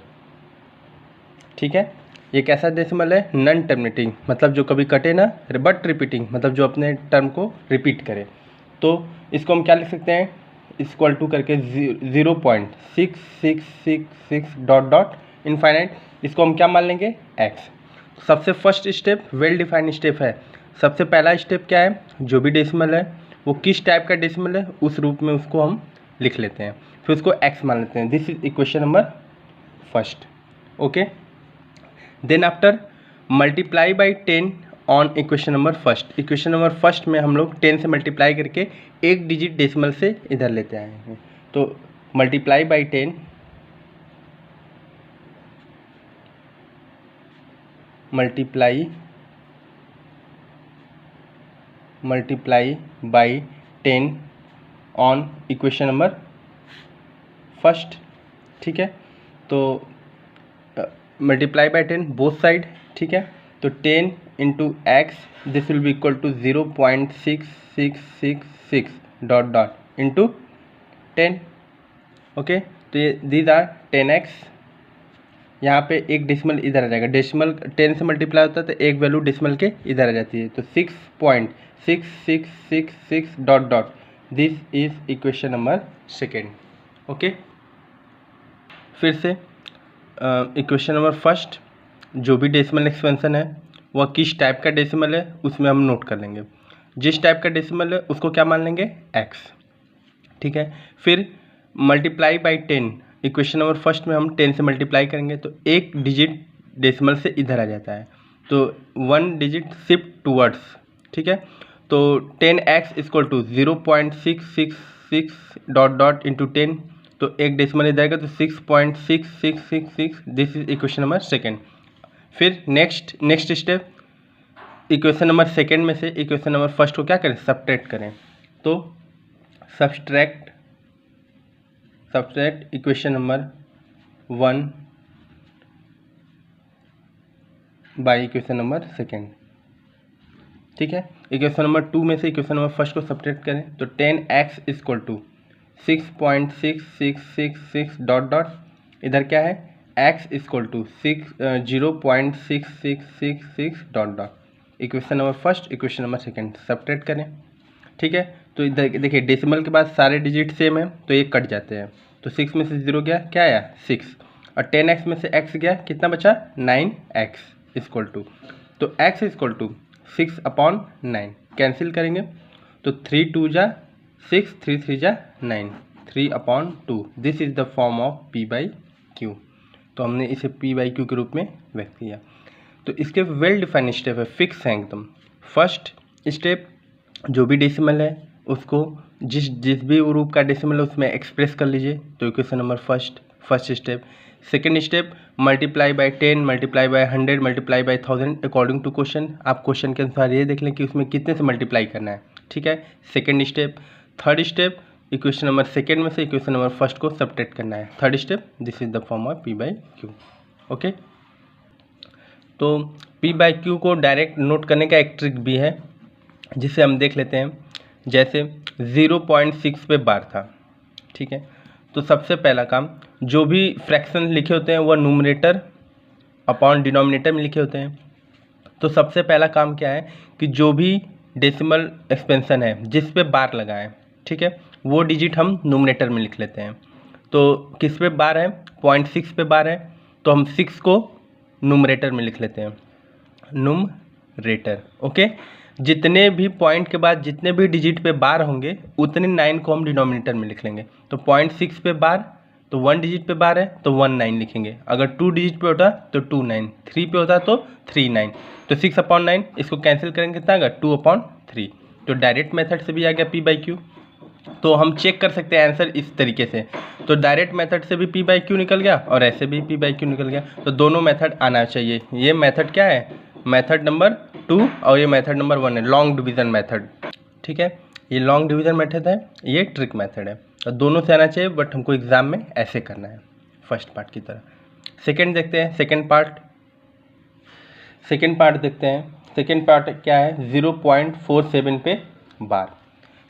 ठीक है, ये कैसा डेसिमल है, नॉन टर्मिनेटिंग, मतलब जो कभी कटे ना, बट रिपीटिंग, मतलब जो अपने टर्म को रिपीट करे। तो इसको हम क्या लिख सकते हैं, इक्वल टू करके 0.6666 डॉट डॉट इनफाइनाइट, इसको हम क्या मान लेंगे, x। सबसे first step well defined step है। सबसे पहला स्टेप क्या है, जो भी डेसिमल है वो किस टाइप का डेसिमल है उस रूप में उसको हम लिख लेते हैं, फिर उसको x मान लेते हैं। This is equation number first. Okay, then after multiply by 10 on equation number first. Equation number first में हम लोग 10 से मल्टीप्लाई करके एक डिजिट डेसिमल से इधर लेते आए हैं। तो multiply by 10 multiply by 10 on equation number first. ठीक है, तो मल्टीप्लाई बाई 10 बोथ साइड। ठीक है, तो 10 into x, this will be equal to 0.6666 dot dot into 10। Okay, तो ये दीज आर 10x। यहाँ पे एक डेसिमल इधर आ जाएगा, डेसिमल 10 से मल्टीप्लाई होता है तो एक वैल्यू डेसिमल के इधर आ जाती है, तो 6.6666 dot dot, this is equation number second. Okay, फिर से इक्वेशन नंबर फर्स्ट, जो भी डेसिमल एक्सपेंशन है वह किस टाइप का डेसिमल है उसमें हम नोट कर लेंगे। जिस टाइप का डेसिमल है उसको क्या मान लेंगे, x। ठीक है, फिर multiply by 10, equation number first में हम 10 से मल्टीप्लाई करेंगे तो एक डिजिट डेसिमल से इधर आ जाता है, तो 1 डिजिट शिफ्ट टूवर्ड्स। ठीक है, तो 10x equal to 0.666 dot dot into 10, तो एक डेसिमल इधर आएगा तो 6.6666, this is equation number second. फिर next step, equation number second में से इक्वेशन नंबर फर्स्ट को क्या करें, सब्ट्रैक्ट करें। तो subtract equation number 1 by equation number second. ठीक है, इक्वेशन नंबर 2 में से इक्वेशन नंबर फर्स्ट को सब्ट्रैक्ट करें तो 10x equal to 6.6666 dot dot, इधर क्या है, x equal to 0.6666 dot dot, equation number first equation number second subtract करें। ठीक है, तो इधर देखिए डेसिमल के बाद सारे डिजिट सेम है तो ये कट जाते हैं, तो 6 में से 0 गया, क्या आया 6, और 10x में से x गया, कितना बचा 9x इक्वल टू, तो x इक्वल टू 6/9 कैंसिल करेंगे तो 3 2 जा 6, 3 3 जा 9, 3/2, this is the form of P by Q। तो हमने इसे P बाई Q के रूप में व्यक्त किया। तो इसके वेल डिफाइंड स्टेप है, फिक्स है एकदम। फर्स्ट स्टेप, जो भी डेसिमल है उसको जिस भी रूप का डेसिमल है उसमें एक्सप्रेस कर लीजिए, तो equation number first step. Second step, multiply by 10, multiply by 100, multiply by 1000 according to question. आप क्वेश्चन के अनुसार ये देख लें कि उसमें कितने से मल्टीप्लाई करना है। ठीक है, second step. Third step, equation number second में से इक्वेशन नंबर फर्स्ट को सब्ट्रैक्ट करना है। Third step, this is the form of P/Q। Okay, तो P/Q को डायरेक्ट नोट करने का एक ट्रिक भी है जिसे हम देख लेते हैं। जैसे 0.6 पे बार था, ठीक है, तो सबसे पहला काम, जो भी फ्रैक्शन लिखे होते हैं वह न्यूमरेटर अपॉन डिनोमिनेटर में लिखे होते हैं। तो सबसे पहला काम क्या है कि जो भी डेसिमल एक्सपेंशन है जिस पे बार लगा है, ठीक है, वो डिजिट हम न्यूमरेटर में लिख लेते हैं। तो किस पे बार है, 0.6 पे बार है, तो हम 6 को न्यूमरेटर में लिख लेते हैं, न्यूमरेटर। ओके, जितने भी पॉइंट के बाद जितने भी डिजिट पे बार होंगे उतने 9 को हम डिनोमिनेटर में लिख लेंगे। तो 0.6 पे बार, तो 1 डिजिट पे बार है तो 1 9 लिखेंगे। अगर 2 डिजिट पे होता तो 2 9, 3 पे होता तो 3 9। तो 6/9 इसको कैंसिल करेंगे कितना आएगा, 2/3। तो डायरेक्ट मेथड से भी आ गया P/Q। तो हम चेक कर सकते हैं आंसर इस तरीके से। तो डायरेक्ट मेथड से भी P/Q निकल गया और ऐसे भी P/Q निकल गया। तो दोनों मेथड आना चाहिए। ये मेथड क्या है, मेथड नंबर 2 और ये मेथड नंबर 1 है, लॉन्ग डिवीज़न मेथड। ठीक है, ये लॉन्ग डिवीज़न मेथड है, ये ट्रिक मेथड है। तो दोनों से आना चाहिए, बट हमको एग्जाम में ऐसे करना है फर्स्ट पार्ट की तरह। सेकेंड देखते हैं, सेकेंड पार्ट देखते हैं। सेकेंड पार्ट क्या है, 0.47 पे बार,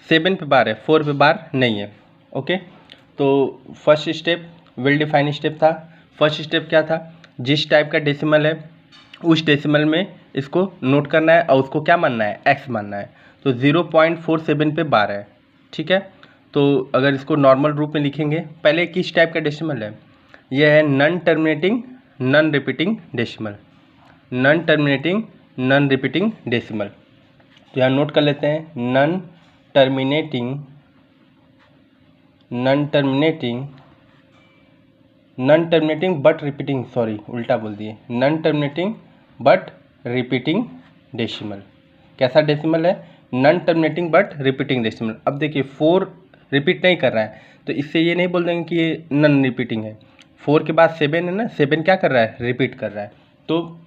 7 पे बार है, 4 पे बार नहीं है। ओके, तो first step well defined step था। फर्स्ट स्टेप क्या था, जिस टाइप का डेसिमल है उस डेसिमल में इसको नोट करना है और उसको क्या मानना है, एक्स मानना है। तो 0.47 पे बार है, ठीक है। तो अगर इसको नॉर्मल रूप में लिखेंगे, पहले किस टाइप का डेसिमल है, यह है non terminating non repeating decimal, non terminating non repeating decimal. तो यहाँ नोट कर लेते हैं, non terminating but repeating, sorry उल्टा बोल दिए, non terminating but repeating decimal. कैसा डेसिमल है, non terminating but repeating decimal. अब देखिए 4 रिपीट नहीं कर रहा है, तो इससे ये नहीं बोल देंगे कि ये नॉन रिपीटिंग है। 4 के बाद 7 है ना, 7 क्या कर रहा है, रिपीट कर रहा है। तो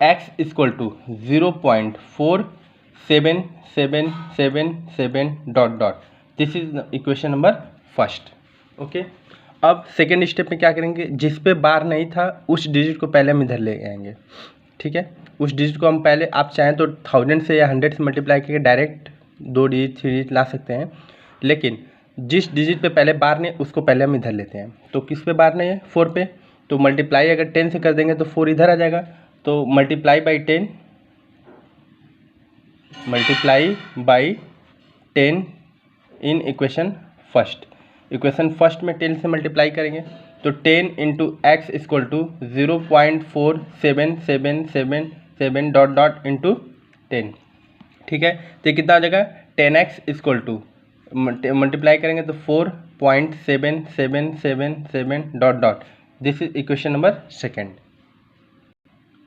x equal to 0.4777 dot dot, this is equation number first. Okay, अब सेकेंड स्टेप में क्या करेंगे, जिस पे बार नहीं था उस डिजिट को पहले हम इधर ले आएंगे। ठीक है, उस डिजिट को हम पहले, आप चाहें तो 1000 से या 100 से मल्टीप्लाई करके डायरेक्ट 2 डिजिट 3 डिजिट ला सकते हैं, लेकिन जिस डिजिट पे पहले बार नहीं उसको पहले हम इधर लेते हैं। तो किस पे बार नहीं है, 4 पे, तो मल्टीप्लाई अगर 10 से कर देंगे तो 4 इधर आ जाएगा। तो multiply by 10 in equation first. Equation first में 10 से मल्टीप्लाई करेंगे तो 10 into x equal to 0.4777 dot dot into 10। ठीक है, तो कितना आ जाएगा, 10x इक्वल टू मल्टीप्लाई करेंगे तो 4.7777 dot dot, this is equation number second.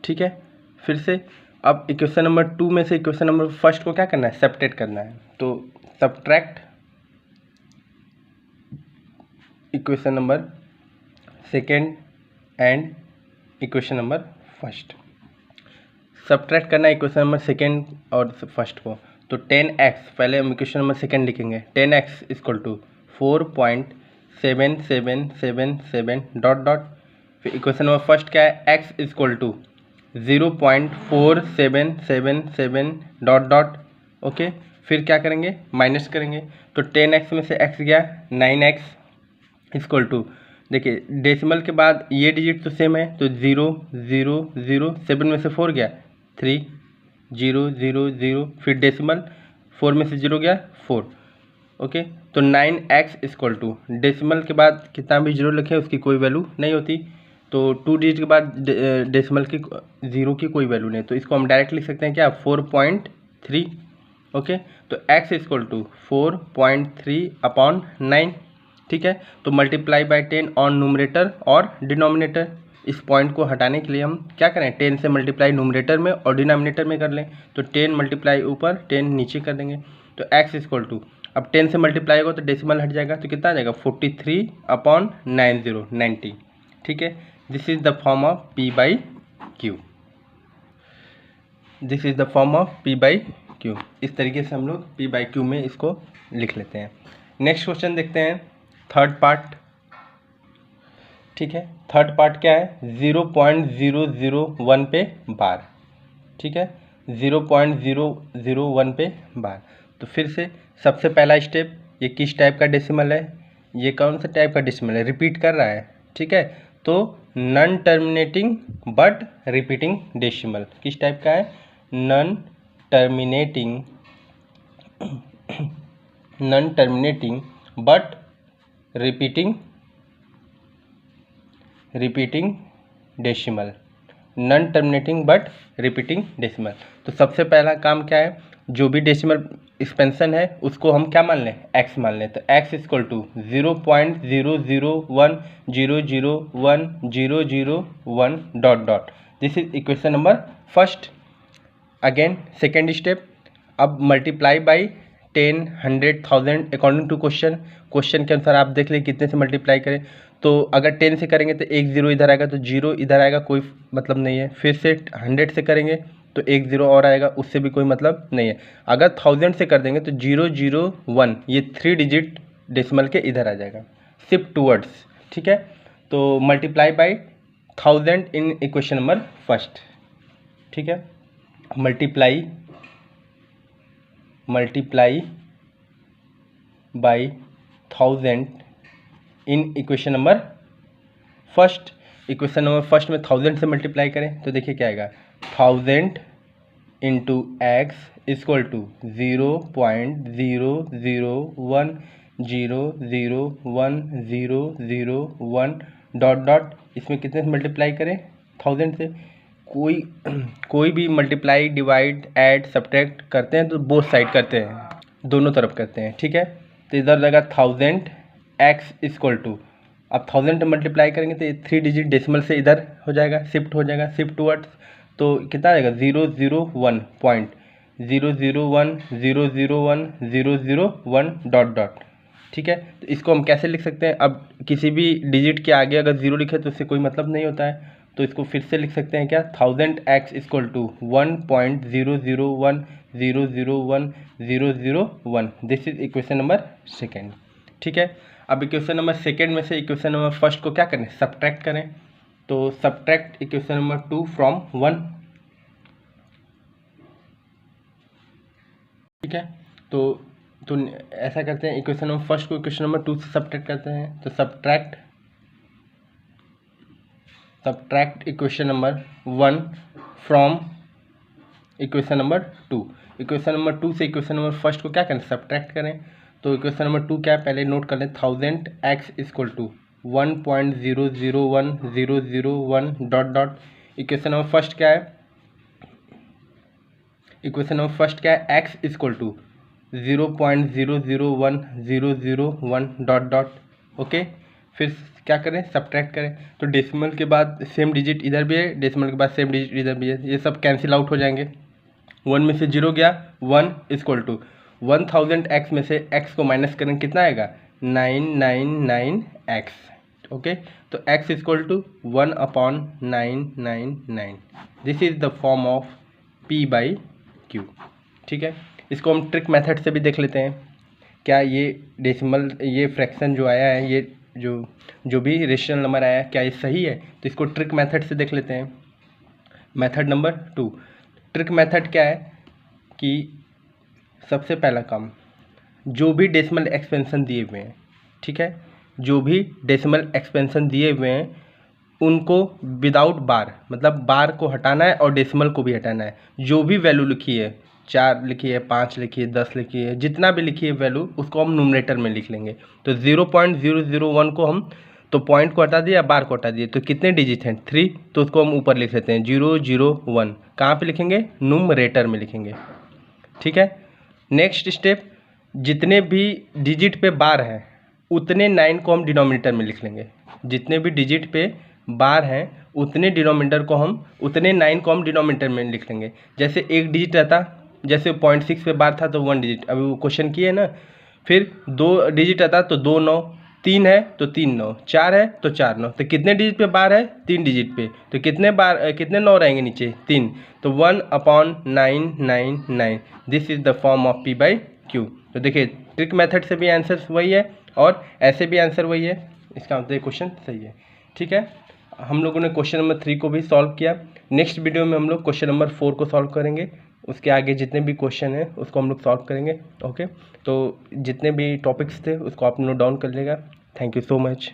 ठीक है, फिर से अब इक्वेशन नंबर 2 में से इक्वेशन नंबर फर्स्ट को क्या करना है, सब्ट्रैक्ट करना है। तो subtract equation number second and equation number first. Subtract करना है इक्वेशन नंबर सेकेंड और फर्स्ट को। तो 10x, पहले हम इक्वेशन नंबर सेकेंड लिखेंगे, 10x equal to 4.7777 dot dot, फिर इक्वेशन नंबर फर्स्ट क्या है, x equal to 0.4777 dot dot. Okay, फिर क्या करेंगे, माइनस करेंगे। तो 10x में से x गया, 9x इक्वल टू, देखिए डेसिमल के बाद ये डिजिट तो सेम है, तो 0 0 0, 7 में से 4 गया 3 0 0 0, फिर डेसिमल 4 में से 0 गया 4। ओके, तो 9x इक्वल टू, डेसिमल के बाद कितना भी 0 लिखे उसकी कोई वैल्यू नहीं होती, तो 2 डिजिट के बाद डेसिमल की 0 की कोई वैल्यू नहीं, तो इसको हम डायरेक्ट लिख सकते हैं क्या, 4.3। ओके, तो x इक्वल टू 4.3/9। ठीक है, तो मल्टीप्लाई बाय 10 ऑन न्यूमरेटर और डिनोमिनेटर। इस पॉइंट को हटाने के लिए हम क्या करें, 10 से मल्टीप्लाई न्यूमरेटर में और डिनोमिनेटर में कर लें। तो 10 मल्टीप्लाई ऊपर 10 नीचे कर देंगे। तो x इक्वल टू, अब 10 से मल्टीप्लाई होगा तो डेसिमल हट जाएगा, तो कितना आ जाएगा, 43/90। ठीक है, this is the form of P/Q। This is the form of P/Q। इस तरीके से हम लोग P/Q में इसको लिख लेते हैं। नेक्स्ट क्वेश्चन देखते हैं, थर्ड पार्ट। ठीक है, थर्ड पार्ट क्या है, 0.001 पे बार। ठीक है, 0.001 पे बार। तो फिर से सबसे पहला स्टेप, ये किस टाइप का डेसिमल है, ये कौन सा टाइप का डेसिमल है, रिपीट कर रहा है। ठीक है, तो non terminating but repeating decimal किस टाइप का है, non terminating but repeating decimal, non terminating but repeating decimal. तो सबसे पहला काम क्या है, जो भी डेसिमल एक्सपेंशन है उसको हम क्या मान लें, x मान लें। तो x equal to 0.001001001 dot dot. This is equation number first. Again second step, अब multiply by 10, 100, 1000 according to question के अनुसार आप देख लें कितने से मल्टीप्लाई करें। तो अगर 10 से करेंगे तो एक जीरो इधर आएगा, तो जीरो इधर आएगा, कोई मतलब नहीं है। फिर से 100 से करेंगे तो एक जीरो और आएगा, उससे भी कोई मतलब नहीं है। अगर 1000 से कर देंगे तो 001, ये 3 डिजिट डेसिमल के इधर आ जाएगा, शिफ्ट टूवर्ड्स। ठीक है, तो multiply by 1000 in equation number first. ठीक है, multiply by 1000 in equation number first. Equation number first में 1000 से मल्टीप्लाई करें तो देखिए क्या आएगा, 1000 into x equal to 0.001001001 dot dot. इसमें कितने से मल्टीप्लाई करें, 1000 से। कोई भी मल्टीप्लाई, डिवाइड, ऐड, सब्ट्रैक्ट करते हैं तो बोथ साइड करते हैं, दोनों तरफ करते हैं। ठीक है, तो इधर लगा 1000 एक्स इक्वल टू, अब 1000 मल्टीप्लाई करेंगे तो ये 3 डिजिट डेसिमल से इधर हो जाएगा, शिफ्ट हो जाएगा, शिफ्ट टूवर्ड्स। तो कितना आएगा, 001.001001001 डॉट डॉट। ठीक है, तो इसको हम कैसे लिख सकते हैं, अब किसी भी डिजिट के आगे अगर जीरो लिखे तो उससे कोई मतलब नहीं होता है, तो इसको फिर से लिख सकते हैं क्या, 1000x equal to 1.001001001। This is equation number second. ठीक है, अब इक्वेशन नंबर सेकेंड में से इक्वेशन नंबर फर्स्ट को क्या करें, सब्ट्रैक्ट करें। तो सब्ट्रैक्ट इक्वेशन नंबर 2 फ्रॉम 1। ठीक है, तो ऐसा करते हैं, इक्वेशन नंबर फर्स्ट को इक्वेशन नंबर 2 से सब्ट्रैक्ट करते हैं। तो subtract equation number 1 from equation number 2। Equation number 2 से इक्वेशन नंबर फर्स्ट को क्या करें, सब्ट्रैक्ट करें। तो इक्वेशन नंबर 2 क्या है, पहले नोट कर लें, 1000x equal to 1.001001001 dot dot. Equation number first क्या है, x equal to 0.001001001 dot dot. Okay, फिर क्या करें, सब्ट्रैक्ट करें। तो डेसिमल के बाद सेम डिजिट इधर भी है, डेसिमल के बाद सेम डिजिट इधर भी है, ये सब कैंसिल आउट हो जाएंगे। 1 में से 0 गया, 1 इक्वल टू 1000x में से x को माइनस करें, कितना आएगा, 999x। ओके, तो x equal to 1/999। This is the form of p/q। ठीक है, इसको हम ट्रिक मेथड से भी देख लेते हैं, क्या ये डेसिमल, ये फ्रैक्शन जो आया है, ये जो भी रेशनल नंबर आया है, क्या ये सही है। तो इसको ट्रिक मेथड से देख लेते हैं। मेथड नंबर 2, ट्रिक मेथड क्या है कि सबसे पहला काम, जो भी डेसिमल एक्सपेंशन दिए हुए हैं, ठीक है, जो भी डेसिमल एक्सपेंशन दिए हुए हैं उनको विदाउट बार, मतलब बार को हटाना है और डेसिमल को भी हटाना है। जो भी वैल्यू लिखी है, 4 लिखी है, 5 लिखी है, 10 लिखी है, जितना भी लिखी है वैल्यू, उसको हम न्यूमरेटर में लिख लेंगे। तो 0.001 को हम, तो पॉइंट को हटा दिया, बार को हटा दिए, तो कितने डिजिट हैं, 3, तो उसको हम ऊपर लिख लेते हैं 001। कहाँ पे लिखेंगे, न्यूमरेटर में लिखेंगे। ठीक है, नेक्स्ट स्टेप, जितने भी डिजिट पे बार हैं उतने 9 को हम डिनोमिनेटर में लिख लेंगे। जितने भी डिजिट पे बार हैं उतने 9 को हम डिनोमिनेटर में लिख लेंगे। जैसे एक डिजिट रहता, जैसे 0.6 पे बार था तो 1 डिजिट, अभी वो क्वेश्चन किए ना। फिर 2 डिजिट रहता तो 2 9, 3 है तो 3 9, 4 है तो 4 9। तो कितने डिजिट पे बार है, 3 डिजिट पे, तो कितने 9 रहेंगे नीचे, 3, तो 1/999। This is the form of p/q। तो देखिए ट्रिक मेथड से भी आंसर वही है और ऐसे भी आंसर वही है, इसका मतलब ये क्वेश्चन सही है। ठीक है, हम लोगों ने क्वेश्चन नंबर 3 को भी सॉल्व किया। नेक्स्ट वीडियो में हम लोग क्वेश्चन नंबर 4 को सॉल्व करेंगे, उसके आगे जितने भी क्वेश्चन हैं उसको हम लोग सॉल्व करेंगे। ओके, तो जितने भी टॉपिक्स थे उसको आप नोट डाउन कर लेगा। Thank you so much.